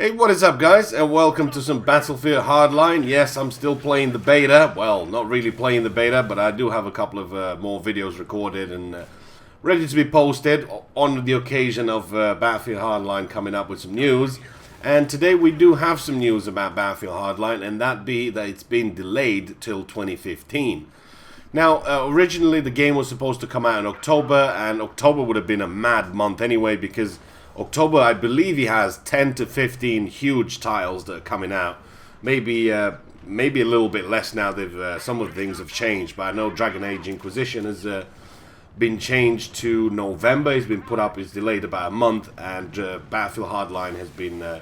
Hey, what is up, guys, and welcome to some Battlefield Hardline. Yes, I'm still playing the beta. Well, not really playing the beta, but I do have a couple of more videos recorded and ready to be posted on the occasion of Battlefield Hardline coming up with some news. And today we do have some news about Battlefield Hardline, and that be that it's been delayed till 2015. Now, originally the game was supposed to come out in October, and October would have been a mad month anyway, because October, I believe he has 10 to 15 huge titles that are coming out. Maybe maybe a little bit less now. They've some of the things have changed, but I know Dragon Age Inquisition has been changed to November. It's been put up, it's delayed about a month, and Battlefield Hardline has been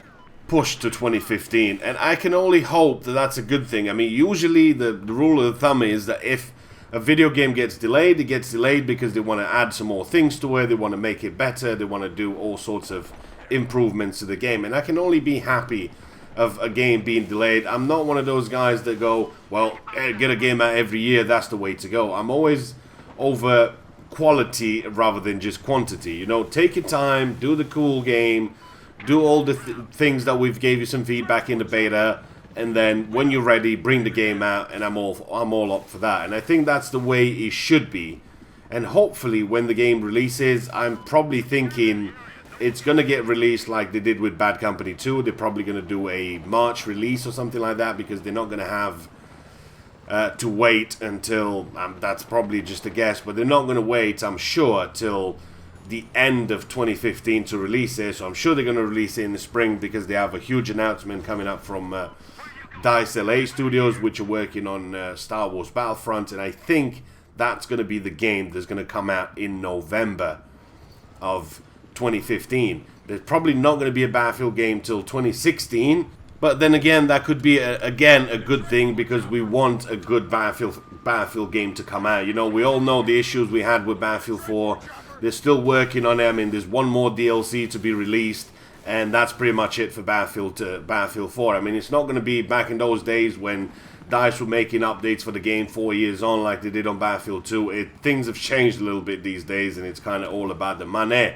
pushed to 2015. And I can only hope that that's a good thing. I mean, usually the rule of the thumb is that if a video game gets delayed, it gets delayed because they want to add some more things to it, they want to make it better, they want to do all sorts of improvements to the game. And I can only be happy of a game being delayed. I'm not one of those guys that go, well, get a game out every year, that's the way to go. I'm always over quality rather than just quantity. You know, take your time, do the cool game, do all the things that we've gave you some feedback in the beta, and then when you're ready, bring the game out, and I'm all up for that. And I think that's the way it should be. And hopefully when the game releases, I'm probably thinking it's going to get released like they did with Bad Company 2. They're probably going to do a March release or something like that, because they're not going to have to wait until, that's probably just a guess, but they're not going to wait, I'm sure, till the end of 2015 to release it. So I'm sure they're going to release it in the spring, because they have a huge announcement coming up from DICE LA Studios, which are working on Star Wars Battlefront, and I think that's going to be the game that's going to come out in November of 2015. There's probably not going to be a Battlefield game till 2016, but then again, that could be again a good thing, because we want a good Battlefield game to come out. You know, we all know the issues we had with Battlefield 4. They're still working on it. I mean, there's one more DLC to be released, and that's pretty much it for Battlefield 4. I mean, it's not going to be back in those days when DICE were making updates for the game 4 years on like they did on Battlefield 2. Things have changed a little bit these days, and it's kind of all about the money.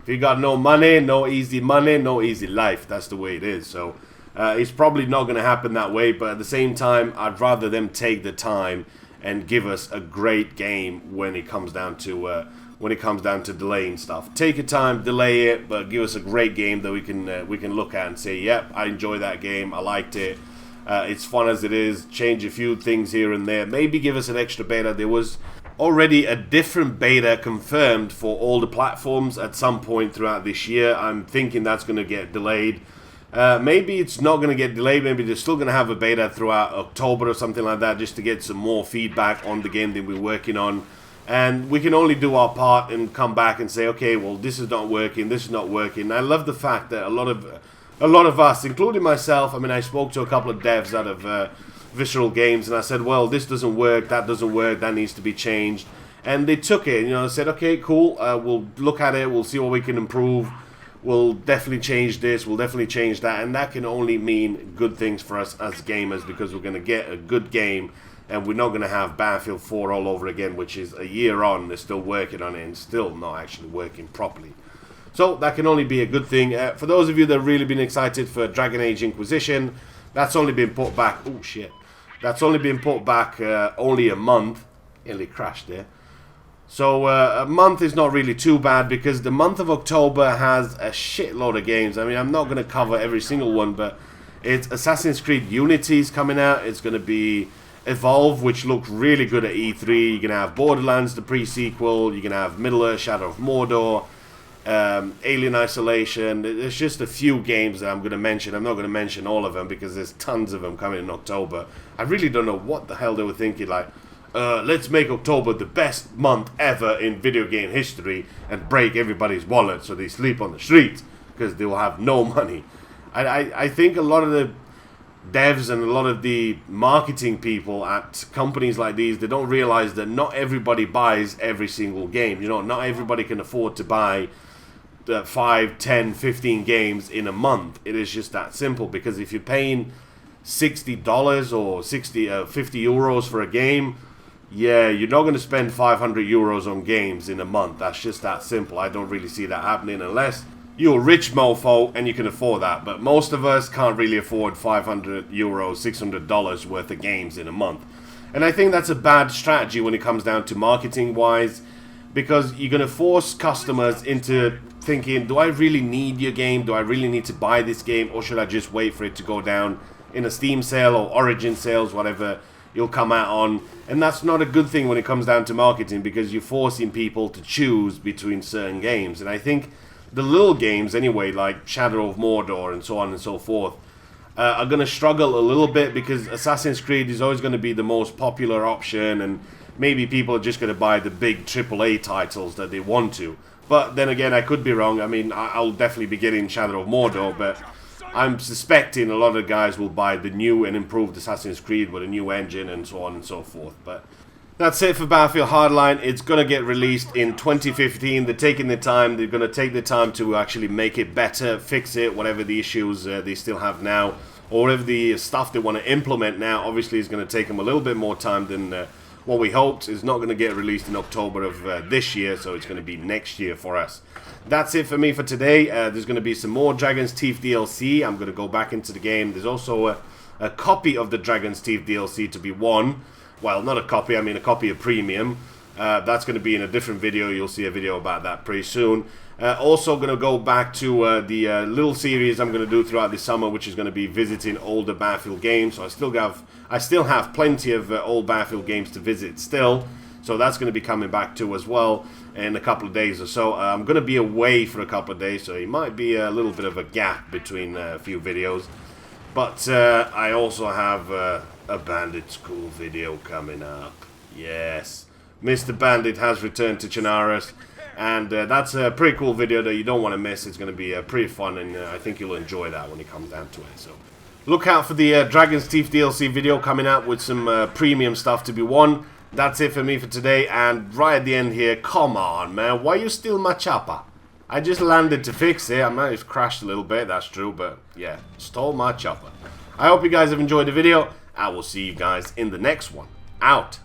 If you got no money, no easy life. That's the way it is. So it's probably not going to happen that way, but at the same time, I'd rather them take the time and give us a great game when it comes down to delaying stuff. Take your time, delay it, but give us a great game that we can look at and say, yep, I enjoyed that game, I liked it, it's fun as it is, change a few things here and there, maybe give us an extra beta. There was already a different beta confirmed for all the platforms at some point throughout this year. I'm thinking that's going to get delayed. Maybe it's not going to get delayed, maybe they're still going to have a beta throughout October or something like that, just to get some more feedback on the game that we're working on. And we can only do our part and come back and say, okay, well, this is not working, this is not working. I love the fact that a lot of us, including myself, I mean, I spoke to a couple of devs out of Visceral Games, and I said, well, this doesn't work, that needs to be changed. And they took it, you know, said, okay, cool, we'll look at it, we'll see what we can improve, we'll definitely change this, we'll definitely change that, and that can only mean good things for us as gamers, because we're going to get a good game. And we're not going to have Battlefield 4 all over again, which is a year on. They're still working on it and still not actually working properly. So that can only be a good thing. For those of you that have really been excited for Dragon Age Inquisition, that's only been put back. Oh, shit. That's only been put back only a month. Nearly crashed there. So a month is not really too bad, because the month of October has a shitload of games. I mean, I'm not going to cover every single one, but it's Assassin's Creed Unity's coming out. It's going to be Evolve, which looked really good at E3. You're going to have Borderlands, the pre-sequel. You're going to have Middle-earth, Shadow of Mordor, Alien Isolation. There's just a few games that I'm going to mention. I'm not going to mention all of them, because there's tons of them coming in October. I really don't know what the hell they were thinking, like, let's make October the best month ever in video game history and break everybody's wallet so they sleep on the streets, because they will have no money. I think a lot of the devs and a lot of the marketing people at companies like these, they don't realize that not everybody buys every single game. You know, not everybody can afford to buy 5, 10, 15 games in a month. It is just that simple, because if you're paying $60 or 50 euros for a game, yeah, you're not going to spend 500 euros on games in a month. That's just that simple. I don't really see that happening unless you're a rich mofo and you can afford that. But most of us can't really afford 500 euros, $600 worth of games in a month. And I think that's a bad strategy when it comes down to marketing wise, because you're going to force customers into thinking, do I really need your game? Do I really need to buy this game? Or should I just wait for it to go down in a Steam sale or Origin sales, whatever you'll come out on? And that's not a good thing when it comes down to marketing, because you're forcing people to choose between certain games. And I think the little games anyway, like Shadow of Mordor and so on and so forth, are going to struggle a little bit, because Assassin's Creed is always going to be the most popular option, and maybe people are just going to buy the big AAA titles that they want to. But then again, I could be wrong. I mean, I'll definitely be getting Shadow of Mordor, but I'm suspecting a lot of guys will buy the new and improved Assassin's Creed with a new engine and so on and so forth. But that's it for Battlefield Hardline. It's going to get released in 2015. They're taking the time. They're going to take the time to actually make it better, fix it, whatever the issues they still have now, or whatever the stuff they want to implement now. Obviously, it's going to take them a little bit more time than what we hoped. Is not going to get released in October of this year, so it's going to be next year for us. That's it for me for today. There's going to be some more Dragon's Teeth DLC. I'm going to go back into the game. There's also a copy of the Dragon's Teeth DLC to be won. Well, not a copy, I mean a copy of Premium. That's going to be in a different video. You'll see a video about that pretty soon. Also going to go back to the little series I'm going to do throughout the summer, which is going to be visiting older Battlefield games. So I still have plenty of old Battlefield games to visit still. So that's going to be coming back too as well in a couple of days or so. I'm going to be away for a couple of days, so it might be a little bit of a gap between a few videos. But I also have a Bandit School video coming up. Yes, Mr. Bandit has returned to Chernarus, and that's a pretty cool video that you don't want to miss. It's going to be pretty fun, and I think you'll enjoy that when it comes down to it. So look out for the Dragon's Teeth DLC video coming out with some premium stuff to be won. That's it for me for today, and right at the end here, come on man, why you steal my chopper? I just landed to fix it. I might have crashed a little bit, that's true, but yeah, stole my chopper. I hope you guys have enjoyed the video. I will see you guys in the next one. Out.